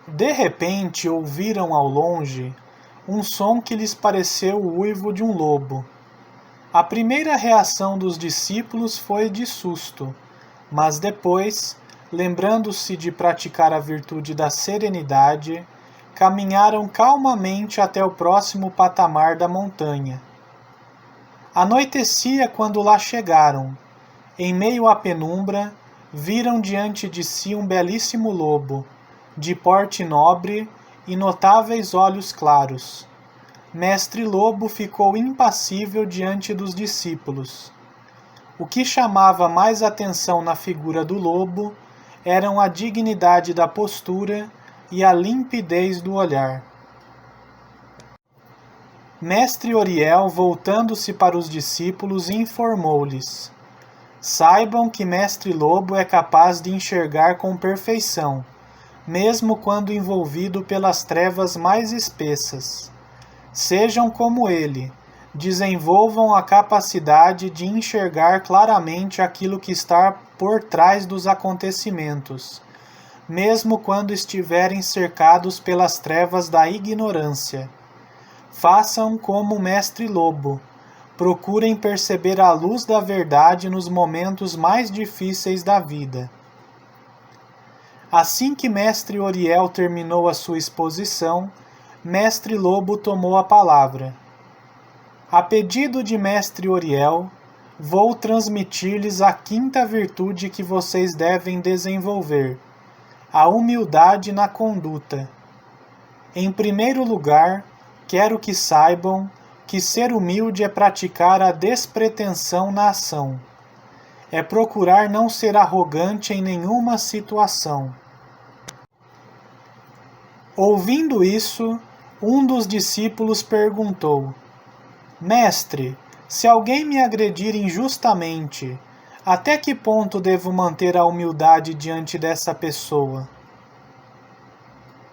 De repente ouviram ao longe um som que lhes pareceu o uivo de um lobo. A primeira reação dos discípulos foi de susto, mas depois, lembrando-se de praticar a virtude da serenidade, caminharam calmamente até o próximo patamar da montanha. Anoitecia quando lá chegaram. Em meio à penumbra, viram diante de si um belíssimo lobo, de porte nobre e notáveis olhos claros. Mestre Lobo ficou impassível diante dos discípulos. O que chamava mais atenção na figura do lobo eram a dignidade da postura e a limpidez do olhar. Mestre Oriel, voltando-se para os discípulos, informou-lhes: saibam que Mestre Lobo é capaz de enxergar com perfeição, mesmo quando envolvido pelas trevas mais espessas. Sejam como ele, desenvolvam a capacidade de enxergar claramente aquilo que está por trás dos acontecimentos, mesmo quando estiverem cercados pelas trevas da ignorância. Façam como o Mestre Lobo. Procurem perceber a luz da verdade nos momentos mais difíceis da vida. Assim que Mestre Oriel terminou a sua exposição, Mestre Lobo tomou a palavra. A pedido de Mestre Oriel, vou transmitir-lhes a quinta virtude que vocês devem desenvolver: a humildade na conduta. Em primeiro lugar, quero que saibam que ser humilde é praticar a despretensão na ação. É procurar não ser arrogante em nenhuma situação. Ouvindo isso, um dos discípulos perguntou: Mestre, se alguém me agredir injustamente, até que ponto devo manter a humildade diante dessa pessoa?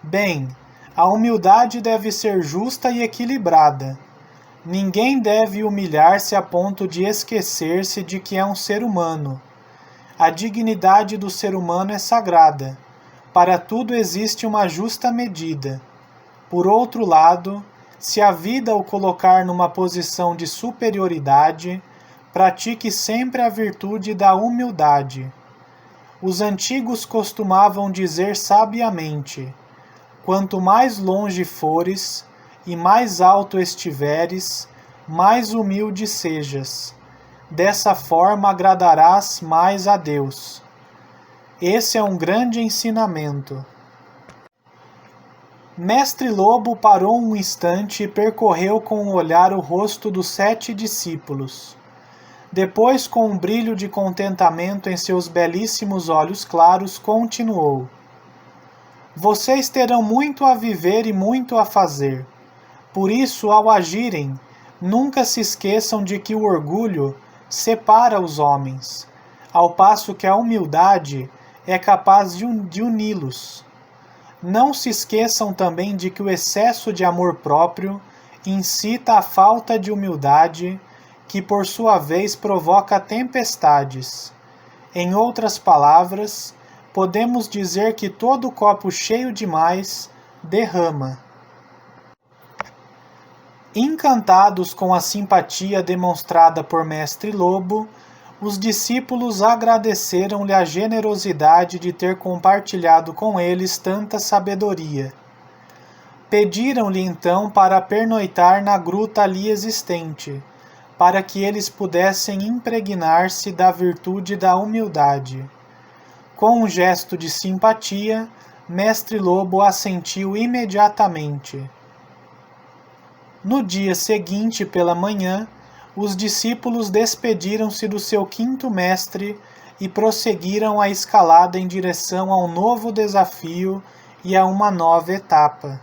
Bem, a humildade deve ser justa e equilibrada. Ninguém deve humilhar-se a ponto de esquecer-se de que é um ser humano. A dignidade do ser humano é sagrada. Para tudo existe uma justa medida. Por outro lado, se a vida o colocar numa posição de superioridade, pratique sempre a virtude da humildade. Os antigos costumavam dizer sabiamente: quanto mais longe fores e mais alto estiveres, mais humilde sejas. Dessa forma agradarás mais a Deus. Esse é um grande ensinamento. Mestre Lobo parou um instante e percorreu com o olhar o rosto dos 7 discípulos. Depois, com um brilho de contentamento em seus belíssimos olhos claros, continuou: vocês terão muito a viver e muito a fazer. Por isso, ao agirem, nunca se esqueçam de que o orgulho separa os homens, ao passo que a humildade é capaz de uni-los. Não se esqueçam também de que o excesso de amor próprio incita a falta de humildade, que por sua vez provoca tempestades. Em outras palavras, podemos dizer que todo copo cheio demais derrama. Encantados com a simpatia demonstrada por Mestre Lobo, os discípulos agradeceram-lhe a generosidade de ter compartilhado com eles tanta sabedoria. Pediram-lhe então para pernoitar na gruta ali existente, para que eles pudessem impregnar-se da virtude da humildade. Com um gesto de simpatia, Mestre Lobo assentiu imediatamente. No dia seguinte, pela manhã, os discípulos despediram-se do seu quinto mestre e prosseguiram a escalada em direção a um novo desafio e a uma nova etapa.